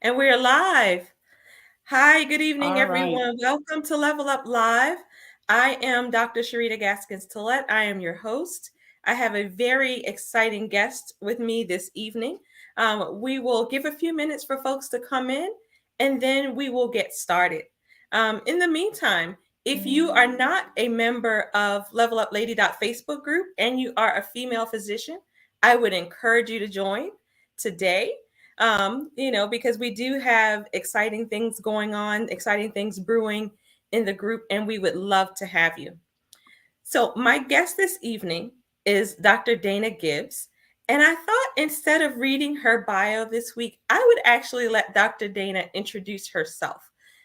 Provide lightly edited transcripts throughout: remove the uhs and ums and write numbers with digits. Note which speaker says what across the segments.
Speaker 1: And we're live. Hi, good evening,
Speaker 2: All right.
Speaker 1: everyone. Welcome to Level Up Live. I am Dr. Sharita Gaskins-Tillett. I am your host. I have a very exciting guest with me this evening. We will give a few minutes for folks to come in, and then we will get started. In the meantime, if you are not a member of Level Up Lady Facebook group and you are a female physician, I would encourage you to join today. Because we do have exciting things going on, exciting things brewing in the group, and we would love to have you. So, my guest this evening is Dr. Dana Gibbs. And I thought instead of reading her bio this week, I would actually let Dr. Dana introduce herself.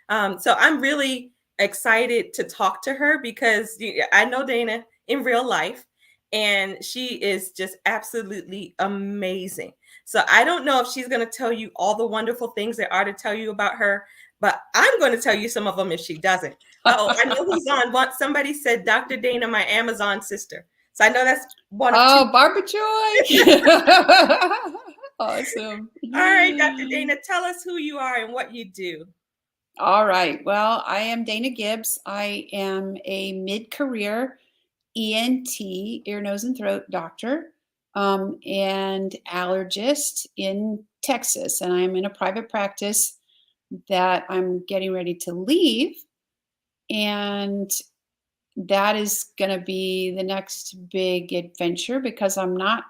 Speaker 1: So, I'm really excited to talk to her because I know Dana in real life, and she is just absolutely amazing. So, I don't know if she's going to tell you all the wonderful things there are to tell you about her, but I'm going to tell you some of them if she doesn't. Oh, I know who's on. Somebody said Dr. Dana, my Amazon sister. So I know that's one of two.
Speaker 2: Oh, Barbara Joy. Awesome.
Speaker 1: All right, Dr. Dana, tell us who you are and what you do.
Speaker 2: All right. Well, I am Dana Gibbs. I am a mid-career ENT, ear, nose, and throat doctor, and allergist in Texas. And I'm in a private practice that I'm getting ready to leave. And that is going to be the next big adventure because I'm not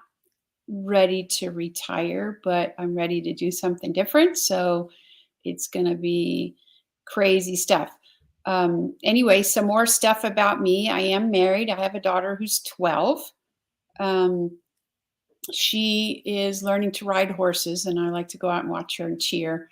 Speaker 2: ready to retire, but I'm ready to do something different. So it's going to be crazy stuff. Anyway, some more stuff about me. I am married. I have a daughter who's 12. She is learning to ride horses, and I like to go out and watch her and cheer.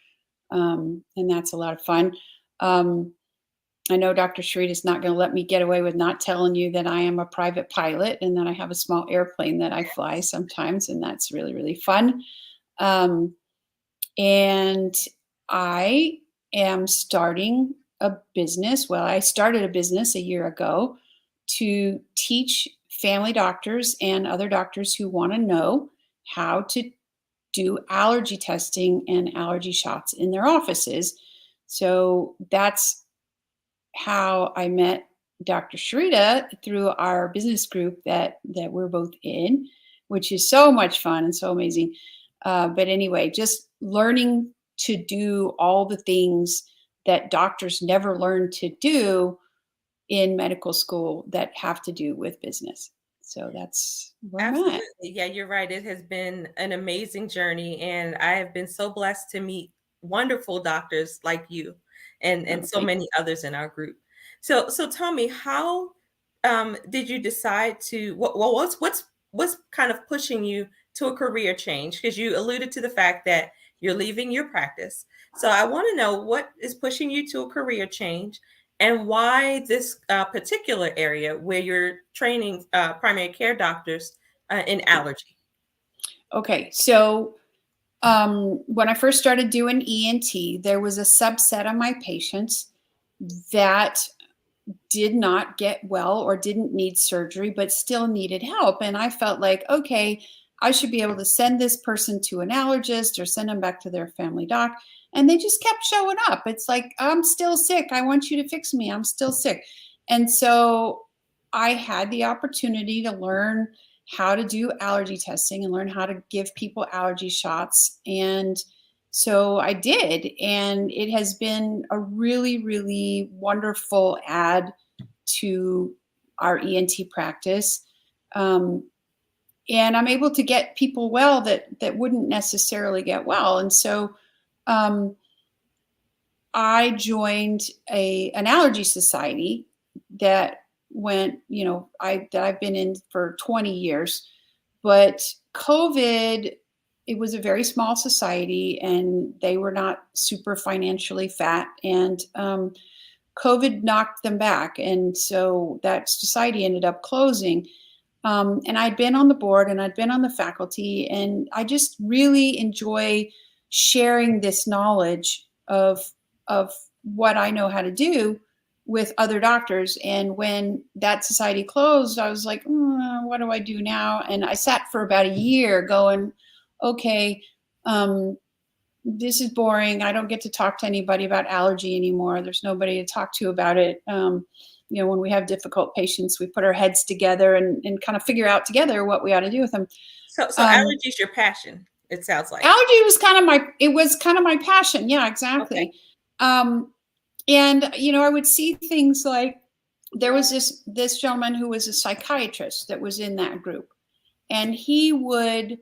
Speaker 2: And that's a lot of fun. I know Dr. Sharita is not going to let me get away with not telling you that I am a private pilot and that I have a small airplane that I fly sometimes, and that's really, really fun. And I am starting a business. Well, I started a business a year ago to teach family doctors and other doctors who want to know how to do allergy testing and allergy shots in their offices. So that's how I met Dr. Sharita through our business group that we're both in, which is so much fun and so amazing. But anyway, just learning to do all the things that doctors never learn to do in medical school that have to do with business. So that's where
Speaker 1: Absolutely.
Speaker 2: I'm at.
Speaker 1: Yeah, you're right. It has been an amazing journey, and I have been so blessed to meet wonderful doctors like you and so
Speaker 2: Thanks.
Speaker 1: many others in our group. So tell me, how did you decide to what's kind of pushing you to a career change? Because you alluded to the fact that you're leaving your practice. So I want to know what is pushing you to a career change and why this particular area where you're training primary care doctors in allergy.
Speaker 2: Okay, so when I first started doing ENT, there was a subset of my patients that did not get well or didn't need surgery, but still needed help. And I felt like, okay, I should be able to send this person to an allergist or send them back to their family doc. And they just kept showing up. It's like, I'm still sick. I want you to fix me. I'm still sick. And so I had the opportunity to learn how to do allergy testing and learn how to give people allergy shots. And so I did. And it has been a really, really wonderful add to our ENT practice. And I'm able to get people well that wouldn't necessarily get well. And so I joined an allergy society that I've been in for 20 years, but COVID, it was a very small society and they were not super financially fat, and COVID knocked them back. And so that society ended up closing. And I'd been on the board and I'd been on the faculty, and I just really enjoy sharing this knowledge of what I know how to do with other doctors. And when that society closed, I was like, what do I do now? And I sat for about a year going, okay, this is boring. I don't get to talk to anybody about allergy anymore. There's nobody to talk to about it. When we have difficult patients, we put our heads together and kind of figure out together what we ought to do with them.
Speaker 1: So allergy is your passion, it sounds like.
Speaker 2: Allergy was kind of my passion. Yeah, exactly. Okay. And I would see things like there was this gentleman who was a psychiatrist that was in that group, and he would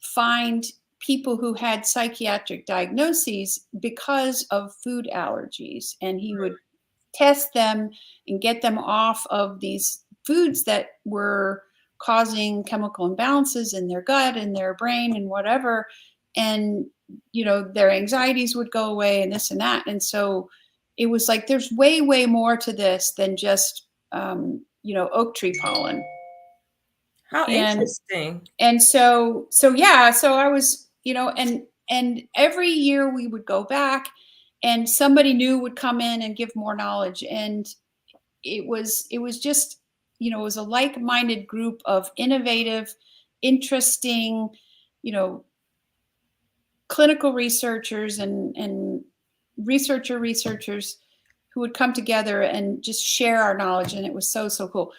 Speaker 2: find people who had psychiatric diagnoses because of food allergies, and he would test them and get them off of these foods that were causing chemical imbalances in their gut and their brain and whatever, and their anxieties would go away and this and that. And so it was like there's way more to this than just oak tree pollen.
Speaker 1: How interesting.
Speaker 2: And so I was, and every year we would go back and somebody new would come in and give more knowledge. And it was just, it was a like-minded group of innovative, interesting, clinical researchers and researchers who would come together and just share our knowledge. And it was so cool.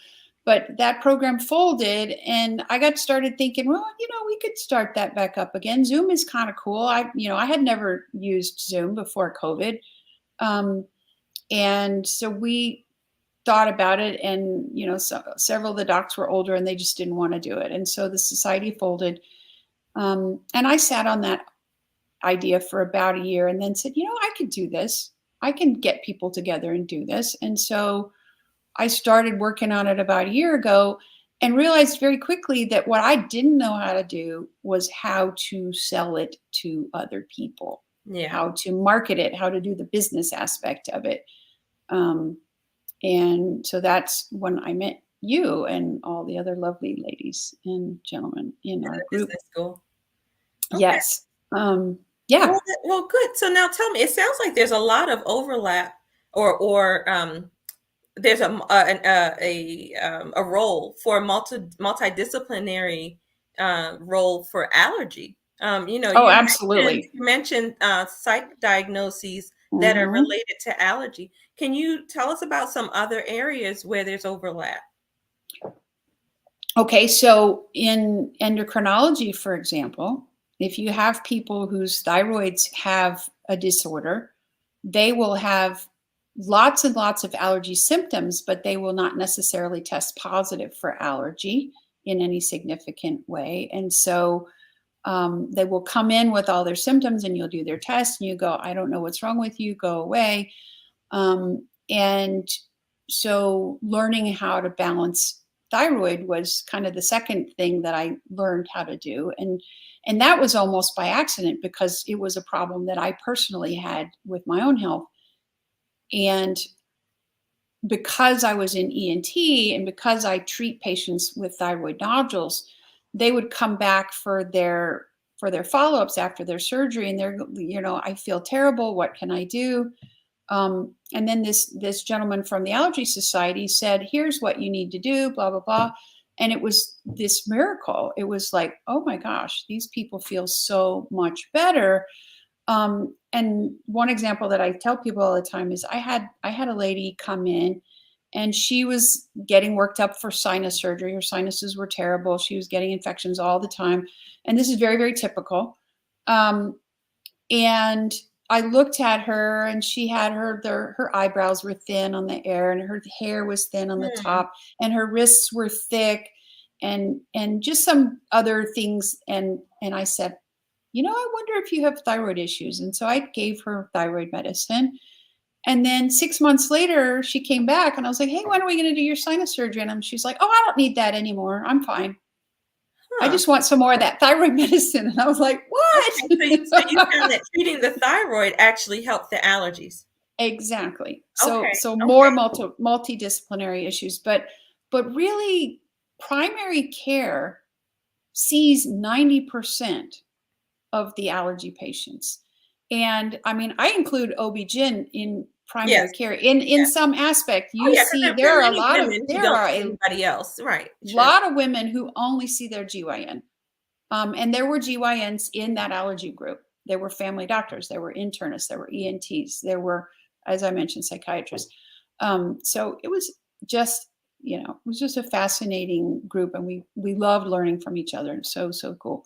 Speaker 2: But that program folded, and I got started thinking, well, we could start that back up again. Zoom is kind of cool. I had never used Zoom before COVID. And so we thought about it, and, several of the docs were older and they just didn't want to do it. And so the society folded. And I sat on that idea for about a year and then said, I could do this. I can get people together and do this. And so I started working on it about a year ago and realized very quickly that what I didn't know how to do was how to sell it to other people, how to market it, how to do the business aspect of it. And so that's when I met you and all the other lovely ladies and gentlemen in our group.
Speaker 1: Business school.
Speaker 2: Okay. Yes. Yeah.
Speaker 1: Well, good. So now tell me, it sounds like there's a lot of overlap or there's a role for multidisciplinary role for allergy.
Speaker 2: Absolutely.
Speaker 1: You mentioned psych diagnoses that are related to allergy. Can you tell us about some other areas where there's overlap?
Speaker 2: Okay, so in endocrinology, for example, if you have people whose thyroids have a disorder, they will have lots and lots of allergy symptoms, but they will not necessarily test positive for allergy in any significant way. And so they will come in with all their symptoms, and you'll do their test and you go, I don't know what's wrong with you, go away. And so learning how to balance thyroid was kind of the second thing that I learned how to do. And that was almost by accident, because it was a problem that I personally had with my own health. And because I was in ENT and because I treat patients with thyroid nodules, they would come back for their follow-ups after their surgery, and they're, I feel terrible. What can I do? And then this gentleman from the Allergy Society said, here's what you need to do, blah, blah, blah. And it was this miracle. It was like, oh my gosh, these people feel so much better. And one example that I tell people all the time is I had a lady come in, and she was getting worked up for sinus surgery. Her sinuses were terrible. She was getting infections all the time. And this is very, very typical. And I looked at her, and she had her eyebrows were thin on the air, and her hair was thin on the top, and her wrists were thick, and just some other things. And I said, I wonder if you have thyroid issues. And so I gave her thyroid medicine. And then 6 months later, she came back, and I was like, hey, when are we going to do your sinus surgery? And she's like, oh, I don't need that anymore. I'm fine. I just want some more of that thyroid medicine. And I was like, what?
Speaker 1: Okay, so you found that treating the thyroid actually helped the allergies.
Speaker 2: Exactly. So more multidisciplinary issues, but really primary care sees 90% of the allergy patients. And I mean, I include OB-GYN in primary care in some aspect. You see, there are a lot of
Speaker 1: anybody else, right?
Speaker 2: A lot of women who only see their GYN, and there were GYNs in that allergy group. There were family doctors, there were internists, there were ENTs, there were, as I mentioned, psychiatrists. So it was just, it was just a fascinating group, and we loved learning from each other. So cool.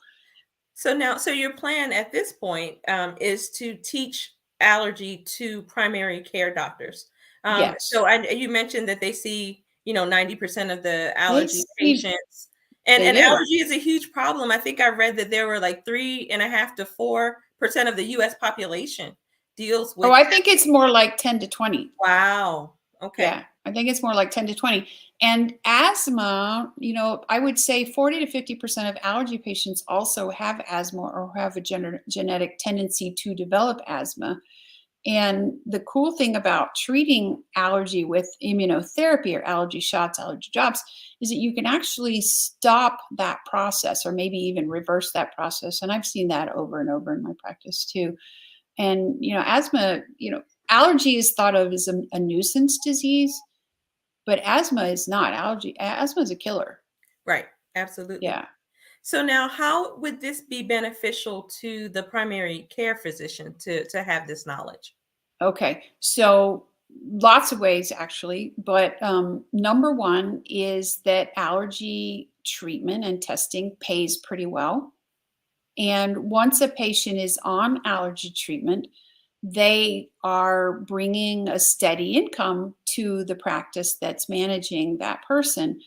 Speaker 1: So your plan at this point is to teach allergy to primary care doctors.
Speaker 2: Yes,
Speaker 1: You mentioned that they see, 90% of the
Speaker 2: they
Speaker 1: allergy
Speaker 2: see,
Speaker 1: patients, and
Speaker 2: they do.
Speaker 1: allergy is a huge problem. I think I read that there were like 3.5 to 4% of the U.S. population deals
Speaker 2: Oh,
Speaker 1: with.
Speaker 2: I think it's more like 10 to 20.
Speaker 1: Wow. Okay.
Speaker 2: Yeah, I think it's more like 10 to 20. And asthma, I would say 40 to 50% of allergy patients also have asthma or have a genetic tendency to develop asthma. And the cool thing about treating allergy with immunotherapy or allergy shots, allergy drops, is that you can actually stop that process or maybe even reverse that process. And I've seen that over and over in my practice too. And, asthma, allergy is thought of as a nuisance disease, but asthma is not. Asthma is a killer.
Speaker 1: Right. Absolutely.
Speaker 2: Yeah.
Speaker 1: So now, how would this be beneficial to the primary care physician to have this knowledge?
Speaker 2: Okay. So lots of ways actually, but number one is that allergy treatment and testing pays pretty well. And once a patient is on allergy treatment, they are bringing a steady income to the practice that's managing that person,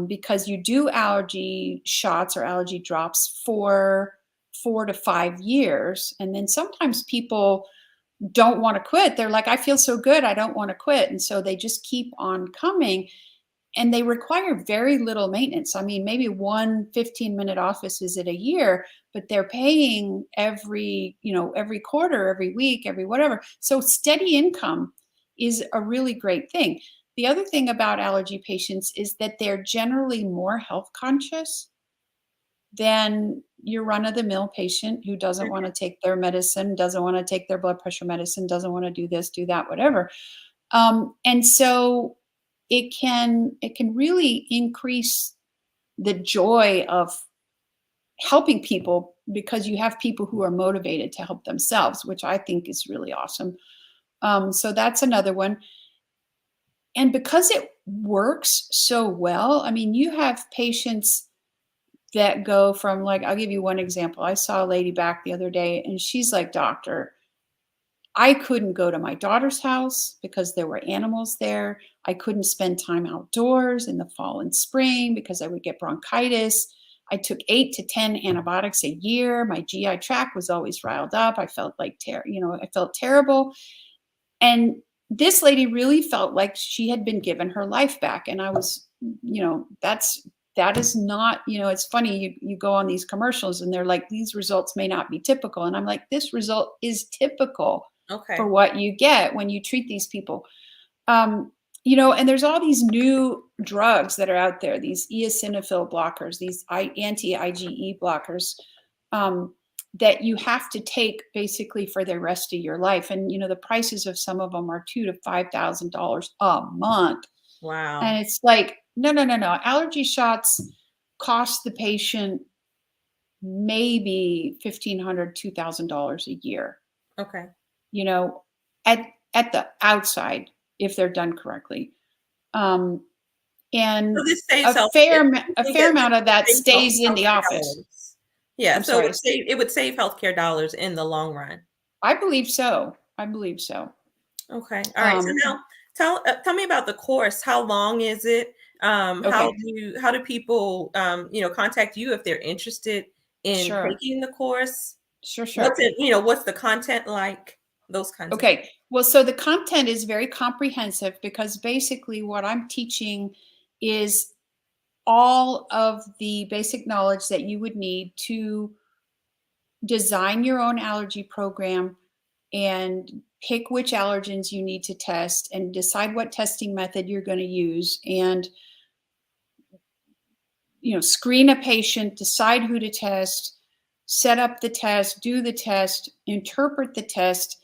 Speaker 2: because you do allergy shots or allergy drops for 4 to 5 years. And then sometimes people don't want to quit. They're like, I feel so good, I don't want to quit. And so they just keep on coming, and they require very little maintenance. I mean, maybe one 15-minute office visit a year, but they're paying every quarter, every week, every whatever. So steady income is a really great thing. The other thing about allergy patients is that they're generally more health conscious than your run of the mill patient who doesn't want to take their medicine, doesn't want to take their blood pressure medicine, doesn't want to do this, do that, whatever. And so it can really increase the joy of helping people, because you have people who are motivated to help themselves, which I think is really awesome. So that's another one. And because it works so well, I mean, you have patients that go from, like, I'll give you one example. I saw a lady back the other day, and she's like, doctor, I couldn't go to my daughter's house because there were animals there. I couldn't spend time outdoors in the fall and spring because I would get bronchitis. I took 8 to 10 antibiotics a year. My GI tract was always riled up. I felt like I felt terrible. And this lady really felt like she had been given her life back. And I was, that is not, it's funny, you go on these commercials and they're like, these results may not be typical. And I'm like, this result is typical for
Speaker 1: Okay.
Speaker 2: what you get when you treat these people. And there's all these new drugs that are out there, these eosinophil blockers, these anti-IgE blockers, that you have to take basically for the rest of your life. And the prices of some of them are $2,000 to $5,000 a month.
Speaker 1: Wow.
Speaker 2: And it's like, no, no, no, no. Allergy shots cost the patient maybe $1,500, $2,000 a year.
Speaker 1: Okay.
Speaker 2: You know, at at the outside, if they're done correctly. Um,
Speaker 1: So
Speaker 2: and
Speaker 1: this saves
Speaker 2: a
Speaker 1: health.
Speaker 2: fair
Speaker 1: You
Speaker 2: a
Speaker 1: think
Speaker 2: fair
Speaker 1: that
Speaker 2: amount of
Speaker 1: this
Speaker 2: that
Speaker 1: saves health
Speaker 2: stays in the
Speaker 1: healthcare
Speaker 2: office.
Speaker 1: dollars? Yeah.
Speaker 2: I'm
Speaker 1: So
Speaker 2: sorry.
Speaker 1: it would save healthcare dollars in the long run.
Speaker 2: I believe so. I believe so.
Speaker 1: Okay. All right. So
Speaker 2: Um,
Speaker 1: now tell me about the course. How long is it?
Speaker 2: okay,
Speaker 1: How do people contact you if they're interested in
Speaker 2: sure,
Speaker 1: taking the course?
Speaker 2: sure,
Speaker 1: What's
Speaker 2: sure.
Speaker 1: it, what's the content like? Those kinds of things.
Speaker 2: Okay. Well, so the content is very comprehensive because basically what I'm teaching is all of the basic knowledge that you would need to design your own allergy program and pick which allergens you need to test and decide what testing method you're going to use, and screen a patient, decide who to test, set up the test, do the test, interpret the test,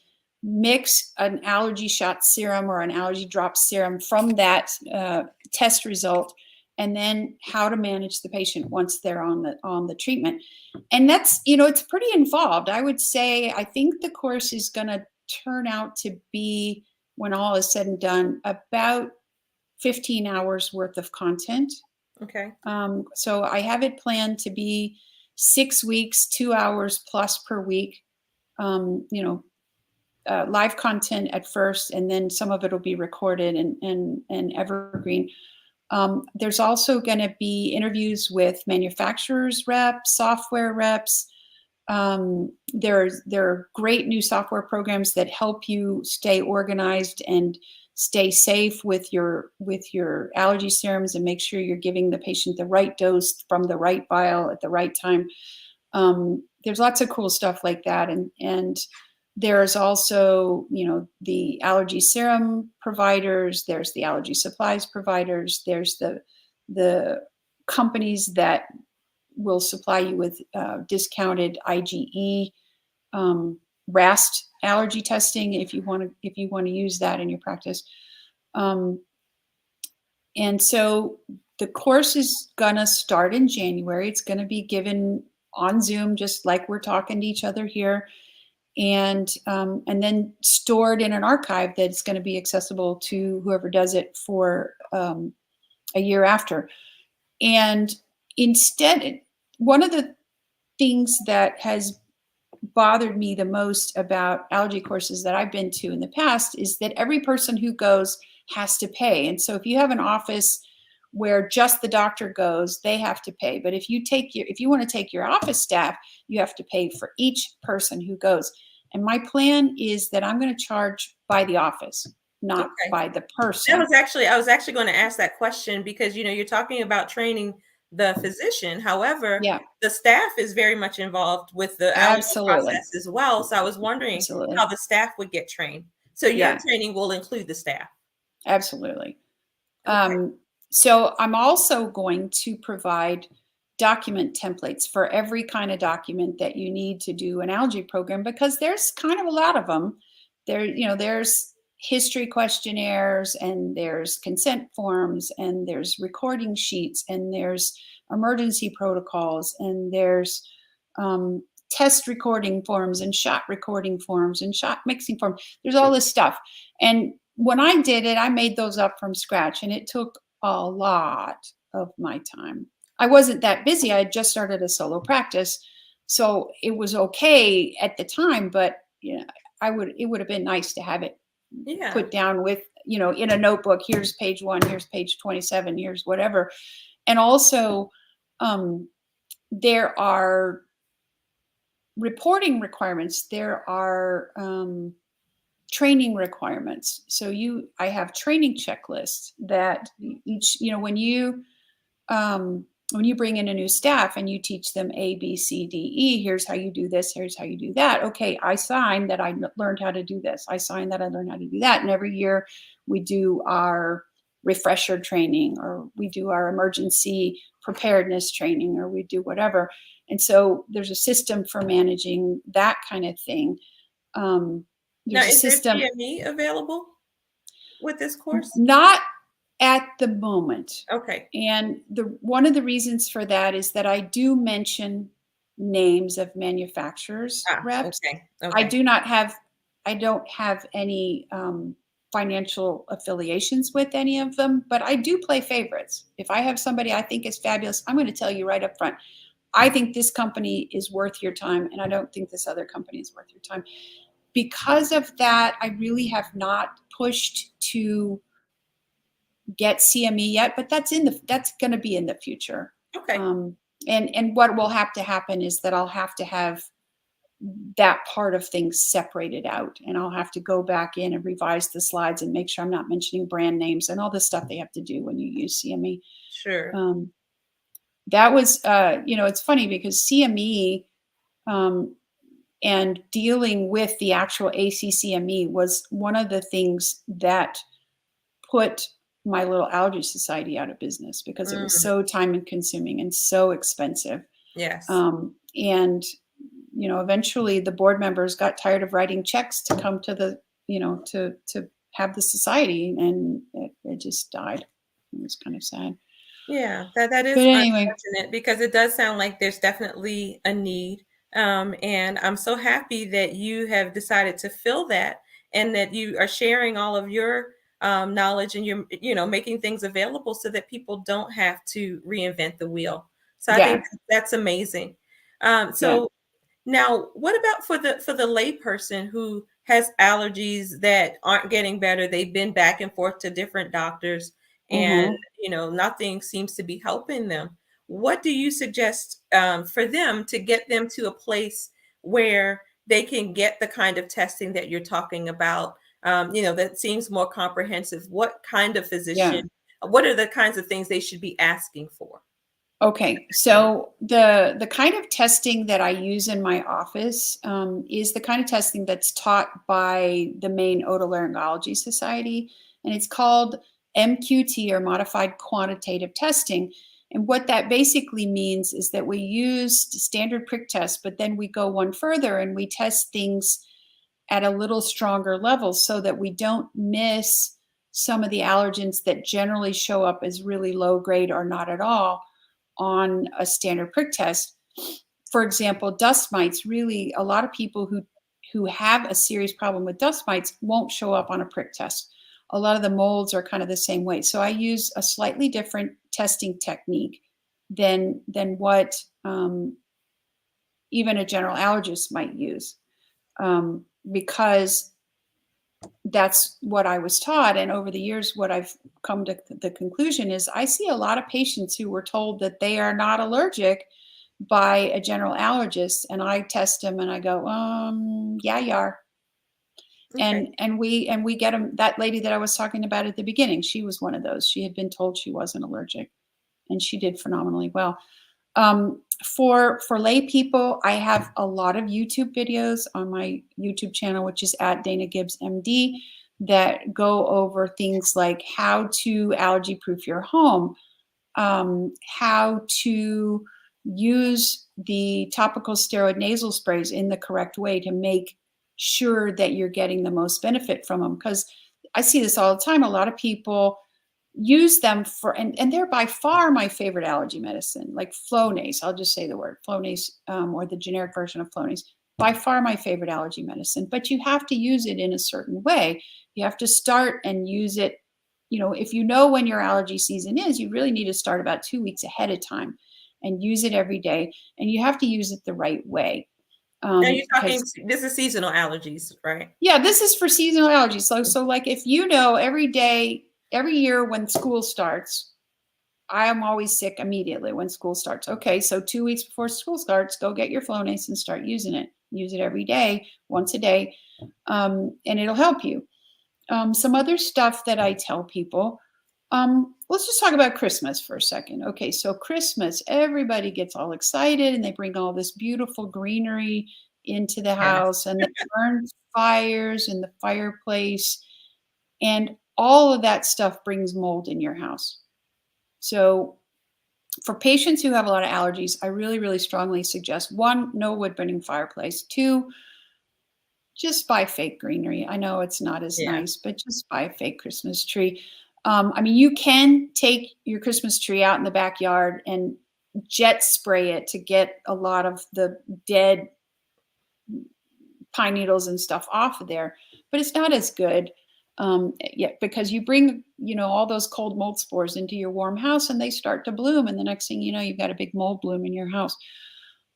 Speaker 2: mix an allergy shot serum or an allergy drop serum from that test result, and then how to manage the patient once they're on the treatment. And that's, it's pretty involved. I would say, I think the course is going to turn out to be, when all is said and done, about 15 hours worth of content.
Speaker 1: Okay.
Speaker 2: So I have it planned to be 6 weeks, 2 hours plus per week. Live content at first, and then some of it will be recorded and evergreen. There's also going to be interviews with manufacturers reps, software reps. There are great new software programs that help you stay organized and stay safe with your allergy serums, and make sure you're giving the patient the right dose from the right vial at the right time. There's lots of cool stuff like that, and there's also, the allergy serum providers, there's the allergy supplies providers, there's the companies that will supply you with discounted IgE, RAST allergy testing if you want to use that in your practice. And so the course is going to start in January. It's going to be given on Zoom, just like we're talking to each other here. And then stored in an archive that's going to be accessible to whoever does it for a year after. And instead, one of the things that has bothered me the most about allergy courses that I've been to in the past is that every person who goes has to pay. And so if you have an office where just the doctor goes, they have to pay. But if you want to take your office staff, you have to pay for each person who goes. And my plan is that I'm going to charge by the office, not by the person.
Speaker 1: I was actually going to ask that question because, you're talking about training the physician. However, the staff is very much involved with the allergy process as well. So I was wondering how the staff would get trained. So your training will include the staff.
Speaker 2: Absolutely.
Speaker 1: Okay.
Speaker 2: So I'm also going to provide document templates for every kind of document that you need to do an allergy program, because there's kind of a lot of them. There's history questionnaires, and there's consent forms, and there's recording sheets, and there's emergency protocols, and there's test recording forms, and shot recording forms, and shot mixing forms. There's all this stuff. And when I did it, I made those up from scratch, and it took a lot of my time. I wasn't that busy. I had just started a solo practice, so it was okay at the time, but it would have been nice to have it put down with, in a notebook. Here's page 1, here's page 27, here's whatever. And also, there are reporting requirements. There are training requirements. So I have training checklists that each, when you bring in a new staff and you teach them A, B, C, D, E, here's how you do this, here's how you do that. Okay, I sign that I learned how to do this. I sign that I learned how to do that. And every year we do our refresher training, or we do our emergency preparedness training, or we do whatever. And so there's a system for managing that kind of thing.
Speaker 1: Now, is there CME available with this course?
Speaker 2: Not at the moment.
Speaker 1: Okay.
Speaker 2: And one of the reasons for that is that I do mention names of manufacturers reps.
Speaker 1: Okay.
Speaker 2: I don't have any financial affiliations with any of them, but I do play favorites. If I have somebody I think is fabulous, I'm going to tell you right up front, I think this company is worth your time, and I don't think this other company is worth your time. Because of that, I really have not pushed to get CME yet, but that's going to be in the future.
Speaker 1: Okay.
Speaker 2: And what will have to happen is that I'll have to have that part of things separated out, and I'll have to go back in and revise the slides and make sure I'm not mentioning brand names and all the stuff they have to do when you use CME.
Speaker 1: Sure.
Speaker 2: That was, it's funny because CME and dealing with the actual ACCME was one of the things that put my little allergy society out of business, because it was so time consuming and so expensive.
Speaker 1: Yes.
Speaker 2: And, eventually the board members got tired of writing checks to come to the, to have the society, and it just died. It was kind of sad.
Speaker 1: Yeah, that
Speaker 2: But
Speaker 1: is
Speaker 2: anyway,
Speaker 1: unfortunate because it does sound like there's definitely a need. And I'm so happy that you have decided to fill that and that you are sharing all of your knowledge and you're, making things available so that people don't have to reinvent the wheel. So I think
Speaker 2: yeah,
Speaker 1: that's amazing.
Speaker 2: yeah.
Speaker 1: So now, what about for the layperson who has allergies that aren't getting better? They've been back and forth to different doctors, and
Speaker 2: Hmm.
Speaker 1: nothing seems to be helping them. What do you suggest for them to get them to a place where they can get the kind of testing that you're talking about? That seems more comprehensive. What kind of
Speaker 2: Yeah.
Speaker 1: physician? What are the kinds of things they should be asking for?
Speaker 2: Okay, so the kind of testing that I use in my office is the kind of testing that's taught by the main otolaryngology society, and it's called MQT, or modified quantitative testing. And what that basically means is that we use standard prick tests, but then we go one further and we test things at a little stronger level so that we don't miss some of the allergens that generally show up as really low grade or not at all on a standard prick test. For example, dust mites, really a lot of people who have a serious problem with dust mites won't show up on a prick test. A lot of the molds are kind of the same way. So I use a slightly different testing technique than what even a general allergist might use, because that's what I was taught. And over the years, what I've come to the conclusion is I see a lot of patients who were told that they are not allergic by a general allergist, and I test them and I go, yeah, you are.
Speaker 1: Okay.
Speaker 2: And we get them. That lady that I was talking about at the beginning, she was one of those. She had been told she wasn't allergic, and she did phenomenally well. For lay people, I have a lot of YouTube videos on my YouTube channel, which is at Dana Gibbs MD, that go over things like how to allergy proof your home, how to use the topical steroid nasal sprays in the correct way to make sure that you're getting the most benefit from them. Because I see this all the time. A lot of people use them for, and they're by far my favorite allergy medicine, like Flonase. I'll just say the word Flonase, or the generic version of Flonase. By far my favorite allergy medicine, but you have to use it in a certain way. You have to start and use it. If you know when your allergy season is, you really need to start about 2 weeks ahead of time and use it every day. And you have to use it the right way.
Speaker 1: Now you're talking.
Speaker 2: Because
Speaker 1: This is seasonal allergies, right?
Speaker 2: Yeah, this is for seasonal allergies. So like if every day, every year when school starts, I am always sick immediately when school starts. Okay, so 2 weeks before school starts, go get your Flonase and start using it. Use it every day, once a day, and it'll help you. Some other stuff that I tell people. Let's just talk about Christmas for a second. Okay, so Christmas, everybody gets all excited and they bring all this beautiful greenery into the
Speaker 1: Yes.
Speaker 2: house and they burn fires in the fireplace, and all of that stuff brings mold in your house. So for patients who have a lot of allergies, I really, really strongly suggest, one, no wood burning fireplace. Two, just buy fake greenery. I know it's not as
Speaker 1: Yeah.
Speaker 2: nice, but just buy a fake Christmas tree. I mean, you can take your Christmas tree out in the backyard and jet spray it to get a lot of the dead pine needles and stuff off of there, but it's not as good. Yeah, because you bring, all those cold mold spores into your warm house and they start to bloom. And the next thing you know, you've got a big mold bloom in your house.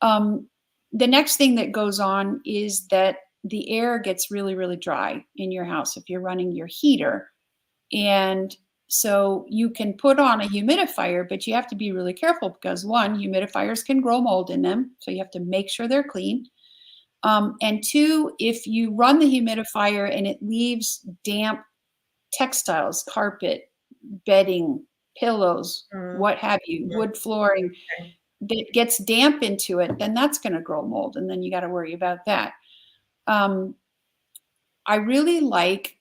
Speaker 2: Um, the next thing that goes on is that the air gets really, really dry in your house if you're running your heater. And so you can put on a humidifier, but you have to be really careful because one, humidifiers can grow mold in them. So you have to make sure they're clean. And two, if you run the humidifier and it leaves damp textiles, carpet, bedding, pillows,
Speaker 1: Mhm.
Speaker 2: what have you,
Speaker 1: Mhm.
Speaker 2: wood flooring,
Speaker 1: Okay.
Speaker 2: that gets damp into it, then that's going to grow mold. And then you got to worry about that. Um, I really like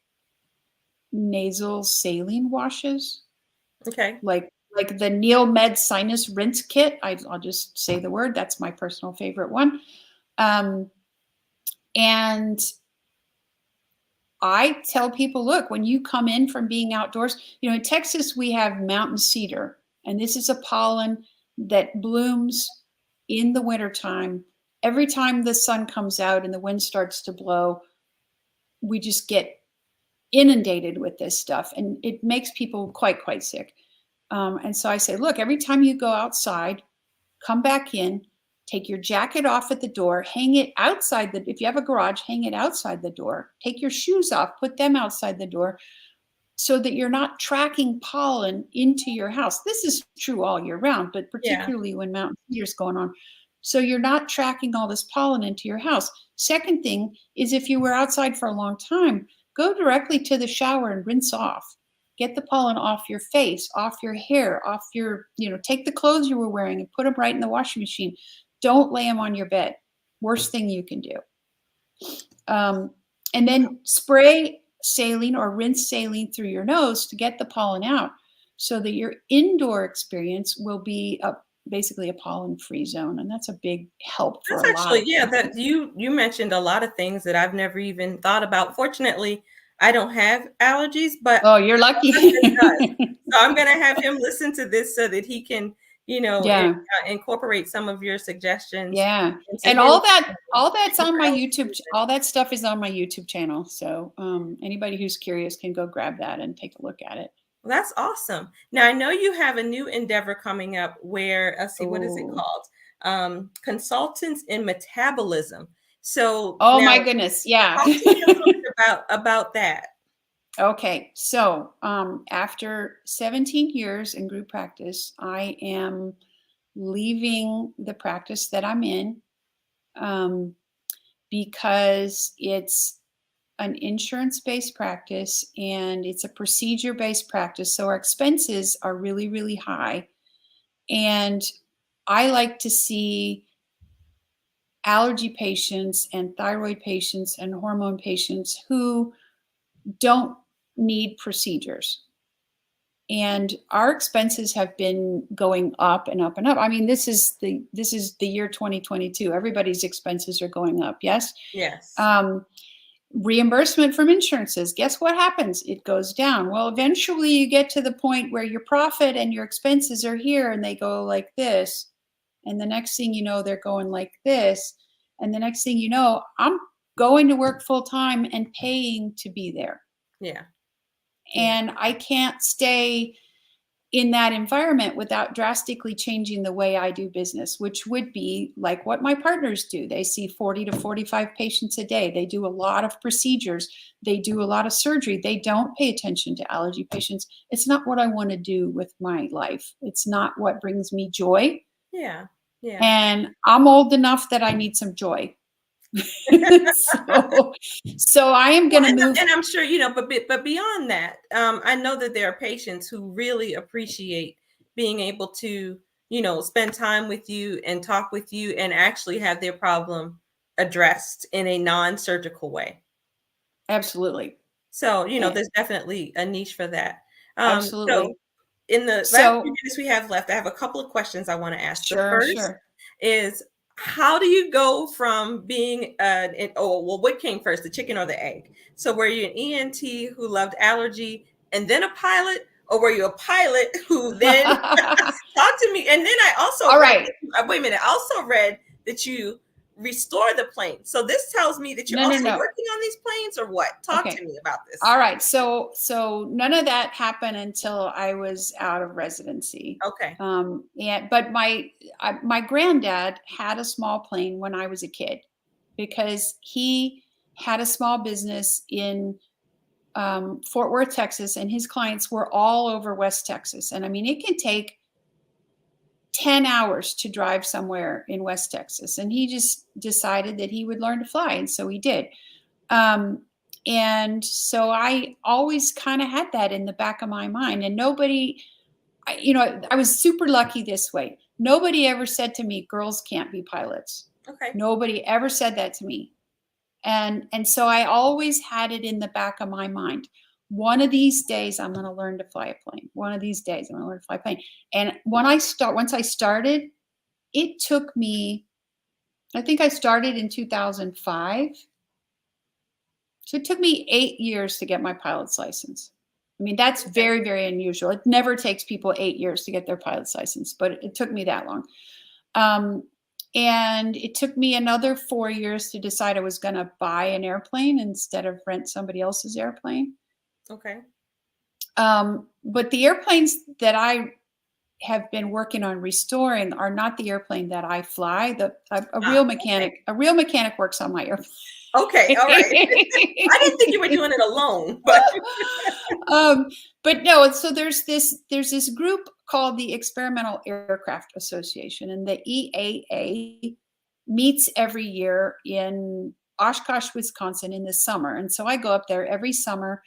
Speaker 2: nasal saline washes,
Speaker 1: Okay.
Speaker 2: like the Neil Med Sinus Rinse Kit. I'll just say the word. That's my personal favorite one. Um, and I tell people, look, when you come in from being outdoors, in Texas, we have mountain cedar. And this is a pollen that blooms in the wintertime. Every time the sun comes out and the wind starts to blow, we just get inundated with this stuff, and it makes people quite sick. And so I say, look, every time you go outside, come back in, take your jacket off at the door, hang it outside if you have a garage, hang it outside the door, take your shoes off, put them outside the door, so that you're not tracking pollen into your house. This is true all year round, but particularly when mountain fever's going on. So you're not tracking all this pollen into your house. Second thing is, if you were outside for a long time, go directly to the shower and rinse off. Get the pollen off your face, off your hair, off your, take the clothes you were wearing and put them right in the washing machine. Don't lay them on your bed. Worst thing you can do. And then spray saline or rinse saline through your nose to get the pollen out, so that your indoor experience will be basically a pollen-free zone. And that's a big help for
Speaker 1: That's
Speaker 2: a lot of people.
Speaker 1: that you mentioned a lot of things that I've never even thought about. Fortunately, I don't have allergies, but
Speaker 2: oh, you're lucky.
Speaker 1: So I'm going to have him listen to this so that he can, incorporate some of your suggestions.
Speaker 2: Yeah. And all that's on my YouTube. All that stuff is on my YouTube channel. So anybody who's curious can go grab that and take a look at it.
Speaker 1: Well, that's awesome. Now, I know you have a new endeavor coming up where, let's see, what is it called? Consultants in Metabolism. So,
Speaker 2: oh my goodness, yeah.
Speaker 1: Talk to me a little bit about that.
Speaker 2: Okay, so after 17 years in group practice, I am leaving the practice that I'm in because it's an insurance-based practice and it's a procedure-based practice. So our expenses are really, really high. And I like to see allergy patients and thyroid patients and hormone patients who don't need procedures. And our expenses have been going up and up and up. I mean, this is the year 2022. Everybody's expenses are going up. Yes.
Speaker 1: Yes.
Speaker 2: Reimbursement from insurances. Guess what happens? It goes down. Well, eventually you get to the point where your profit and your expenses are here and they go like this. And the next thing you know, they're going like this. And the next thing you know, I'm going to work full time and paying to be there.
Speaker 1: Yeah.
Speaker 2: And I can't stay in that environment without drastically changing the way I do business, which would be like what my partners do. They see 40 to 45 patients a day. They do a lot of procedures. They do a lot of surgery. They don't pay attention to allergy patients. It's not what I want to do with my life. It's not what brings me joy.
Speaker 1: Yeah. Yeah.
Speaker 2: And I'm old enough that I need some joy. so I am going to move.
Speaker 1: And I'm sure, but beyond that, I know that there are patients who really appreciate being able to, spend time with you and talk with you and actually have their problem addressed in a non-surgical way.
Speaker 2: Absolutely.
Speaker 1: So, there's definitely a niche for that.
Speaker 2: Absolutely.
Speaker 1: So in the last few minutes we have left, I have a couple of questions I want to ask.
Speaker 2: Sure,
Speaker 1: the first is, how do you go from being what came first, the chicken or the egg? So were you an ENT who loved allergy and then a pilot, or were you a pilot who then talk to me? And then I also read that you restore the plane. So this tells me that you're working on these planes, or what? Talk to me about this.
Speaker 2: All right. So none of that happened until I was out of residency.
Speaker 1: Okay.
Speaker 2: But my granddad had a small plane when I was a kid, because he had a small business in Fort Worth, Texas, and his clients were all over West Texas. And I mean, it can take 10 hours to drive somewhere in West Texas. And he just decided that he would learn to fly. And so he did. And so I always kind of had that in the back of my mind. And nobody, I was super lucky this way. Nobody ever said to me, girls can't be pilots.
Speaker 1: Okay.
Speaker 2: Nobody ever said that to me. And so I always had it in the back of my mind. One of these days, I'm going to learn to fly a plane. One of these days, I'm going to learn to fly a plane. And once I started, it took me, I think I started in 2005. So it took me 8 years to get my pilot's license. I mean, that's
Speaker 1: Okay.
Speaker 2: very, very unusual. It never takes people 8 years to get their pilot's license, but it took me that long. And it took me another 4 years to decide I was going to buy an airplane instead of rent somebody else's airplane.
Speaker 1: Okay.
Speaker 2: But the airplanes that I have been working on restoring are not the airplane that I fly. A real
Speaker 1: Okay.
Speaker 2: mechanic works on my airplane.
Speaker 1: Okay. All right. I didn't think you were doing it alone, but
Speaker 2: But no, so there's this group called the Experimental Aircraft Association, and the EAA meets every year in Oshkosh, Wisconsin in the summer. And so I go up there every summer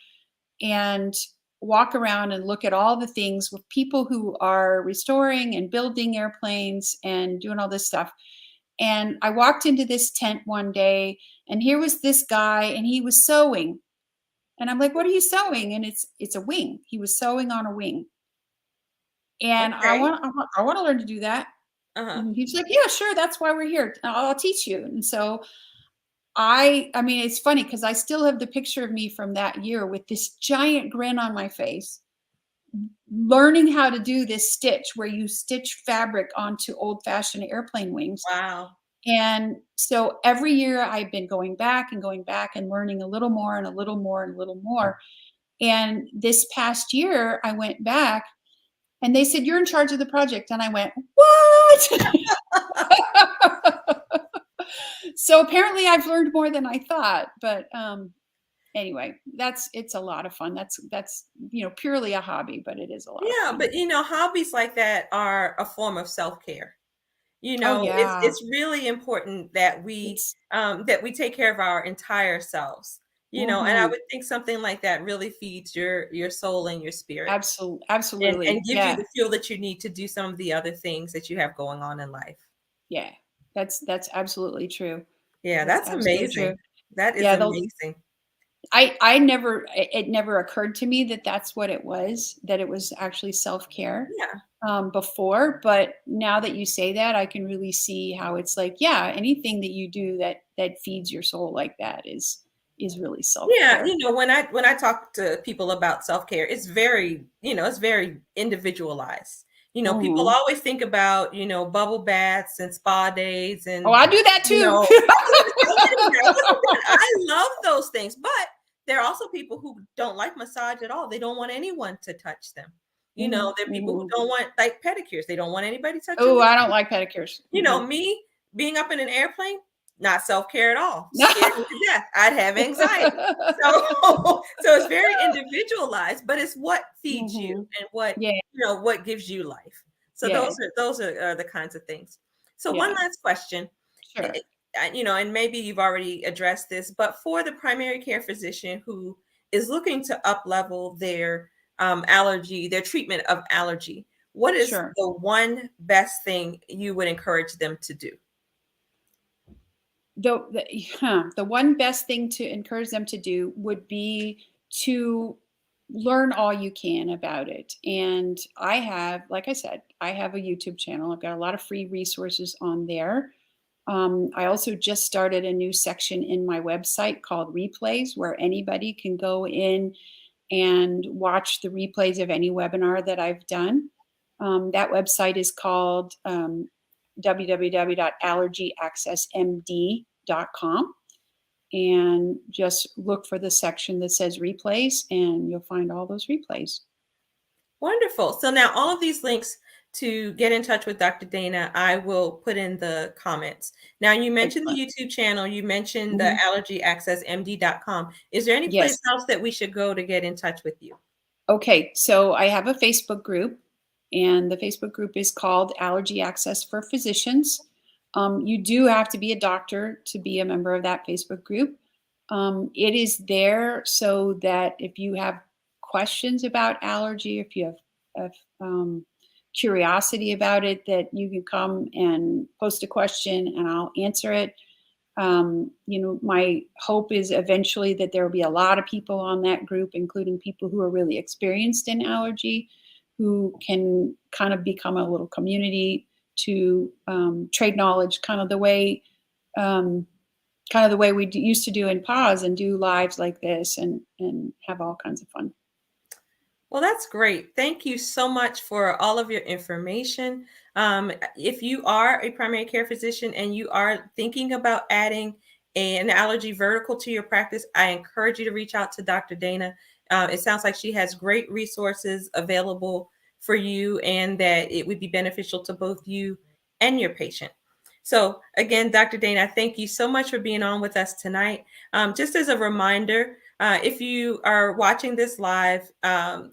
Speaker 2: and walk around and look at all the things with people who are restoring and building airplanes and doing all this stuff. And I walked into this tent one day, and here was this guy, and he was sewing. And I'm like, "What are you sewing?" And it's a wing. He was sewing on a wing. And
Speaker 1: okay.
Speaker 2: I want to learn to do that.
Speaker 1: Uh-huh.
Speaker 2: And he's like, "Yeah, sure. That's why we're here. I'll teach you." And so I mean, it's funny because I still have the picture of me from that year with this giant grin on my face, learning how to do this stitch where you stitch fabric onto old-fashioned airplane wings.
Speaker 1: Wow.
Speaker 2: And so every year I've been going back and learning a little more and a little more and a little more. And this past year I went back and they said, "You're in charge of the project." And I went, "What?" So apparently I've learned more than I thought. But anyway, it's a lot of fun. That's purely a hobby, but it is a lot of
Speaker 1: Yeah,
Speaker 2: fun.
Speaker 1: but hobbies like that are a form of self-care.
Speaker 2: Oh
Speaker 1: It's
Speaker 2: yeah.
Speaker 1: it's really important that
Speaker 2: It's
Speaker 1: we take care of our entire selves. And I
Speaker 2: mhm.
Speaker 1: would think something like that really feeds your soul and your spirit, and
Speaker 2: Absolutely.
Speaker 1: gives you
Speaker 2: Yeah.
Speaker 1: the fuel that you need to do some of the other things that you have going on in life.
Speaker 2: Yeah. That's absolutely true.
Speaker 1: Yeah,
Speaker 2: That's
Speaker 1: that's
Speaker 2: absolutely true.
Speaker 1: amazing. That is
Speaker 2: Yeah, those
Speaker 1: amazing.
Speaker 2: I never it never occurred to me that that's what it was, that it was actually self-care,
Speaker 1: Yeah.
Speaker 2: before, but now that you say that, I can really see how it's like, yeah, anything that you do that feeds your soul like that is really
Speaker 1: Yeah,
Speaker 2: self-care.
Speaker 1: when I talk to people about self-care, it's very individualized. People
Speaker 2: Mhm.
Speaker 1: always think about, bubble baths and spa days
Speaker 2: Oh,
Speaker 1: and
Speaker 2: I do that
Speaker 1: you
Speaker 2: too.
Speaker 1: know, don't get me wrong, listen, I love those things, but there are also people who don't like massage at all. They don't want anyone to touch them.
Speaker 2: Mhm,
Speaker 1: There are people who
Speaker 2: mhm.
Speaker 1: don't want like pedicures. They don't want anybody touching
Speaker 2: Oh,
Speaker 1: them.
Speaker 2: I don't like pedicures. Mm-mm.
Speaker 1: Me being up in an airplane, not self-care at all.
Speaker 2: No.
Speaker 1: Scared me to death. I'd have anxiety. So so it's very individualized, but it's what feeds you
Speaker 2: Mhm.
Speaker 1: and what
Speaker 2: Yeah,
Speaker 1: what gives you life. So
Speaker 2: yeah,
Speaker 1: those are the kinds of things. So one
Speaker 2: yeah,
Speaker 1: last question.
Speaker 2: sure.
Speaker 1: And maybe you've already addressed this, but for the primary care physician who is looking to up level their treatment of allergy, what is
Speaker 2: Sure.
Speaker 1: the one best thing you would encourage them to do?
Speaker 2: The one best thing to encourage them to do would be to learn all you can about it. And I have, like I said, I have a YouTube channel. I've got a lot of free resources on there. I also just started a new section in my website called replays, where anybody can go in and watch the replays of any webinar that I've done. That website is called www.allergyaccessmd.com. And just look for the section that says replays, and you'll find all those replays.
Speaker 1: Wonderful. So now all of these links to get in touch with Dr. Dana, I will put in the comments. Now you mentioned the
Speaker 2: Excellent.
Speaker 1: YouTube channel, you mentioned the
Speaker 2: Mhm.
Speaker 1: allergyaccessmd.com. Is there any place
Speaker 2: Yes.
Speaker 1: else that we should go to get in touch with you?
Speaker 2: Okay. So I have a Facebook group, and the Facebook group is called Allergy Access for Physicians. You do have to be a doctor to be a member of that Facebook group. It is there so that if you have questions about allergy, if you have curiosity about it, that you can come and post a question and I'll answer it. My hope is eventually that there will be a lot of people on that group, including people who are really experienced in allergy, who can kind of become a little community to trade knowledge, um, kind of the way we used to do in pause and do lives like this and have all kinds of fun.
Speaker 1: Well, that's great. Thank you so much for all of your information. If you are a primary care physician and you are thinking about adding an allergy vertical to your practice, I encourage you to reach out to Dr. Dana. It sounds like she has great resources available for you and that it would be beneficial to both you and your patient. So, again, Dr. Dana, thank you so much for being on with us tonight. Just as a reminder, if you are watching this live,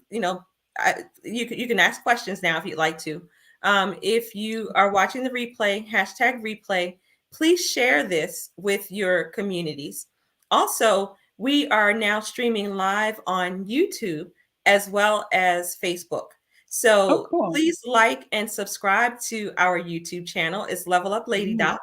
Speaker 1: you can ask questions now if you'd like to. If you are watching the replay, hashtag replay, please share this with your communities. Also, we are now streaming live on YouTube as well as Facebook.
Speaker 2: Oh,
Speaker 1: So
Speaker 2: cool.
Speaker 1: please like and subscribe to our YouTube channel. It's Level Up Lady
Speaker 2: Mhm.
Speaker 1: Doc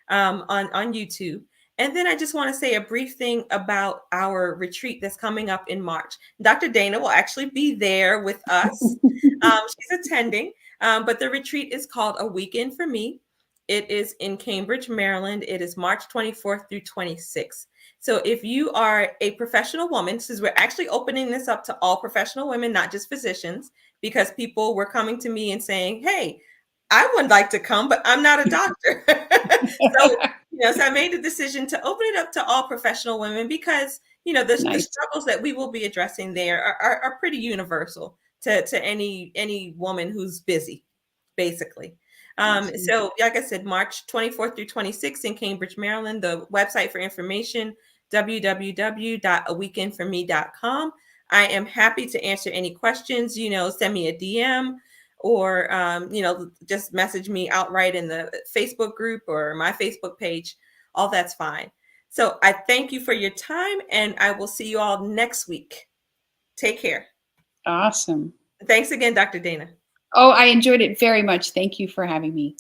Speaker 1: on YouTube. And then I just want to say a brief thing about our retreat that's coming up in March. Dr. Dana will actually be there with us. She's attending, but the retreat is called A Weekend for Me. It is in Cambridge, Maryland. It is March 24th through 26th. So if you are a professional woman, since we're actually opening this up to all professional women, not just physicians, because people were coming to me and saying, hey, I would like to come, but I'm not a doctor. So so I made the decision to open it up to all professional women because, the
Speaker 2: Nice.
Speaker 1: struggles that we will be addressing there are pretty universal to any woman who's busy, basically.
Speaker 2: Awesome.
Speaker 1: So, like I said, March 24th through 26th in Cambridge, Maryland. The website for information, www.aweekendforme.com. I am happy to answer any questions. Send me a DM or just message me outright in the Facebook group or my Facebook page. All that's fine. So I thank you for your time, and I will see you all next week. Take care.
Speaker 2: Awesome.
Speaker 1: Thanks again, Dr. Dana.
Speaker 2: Oh, I enjoyed it very much. Thank you for having me.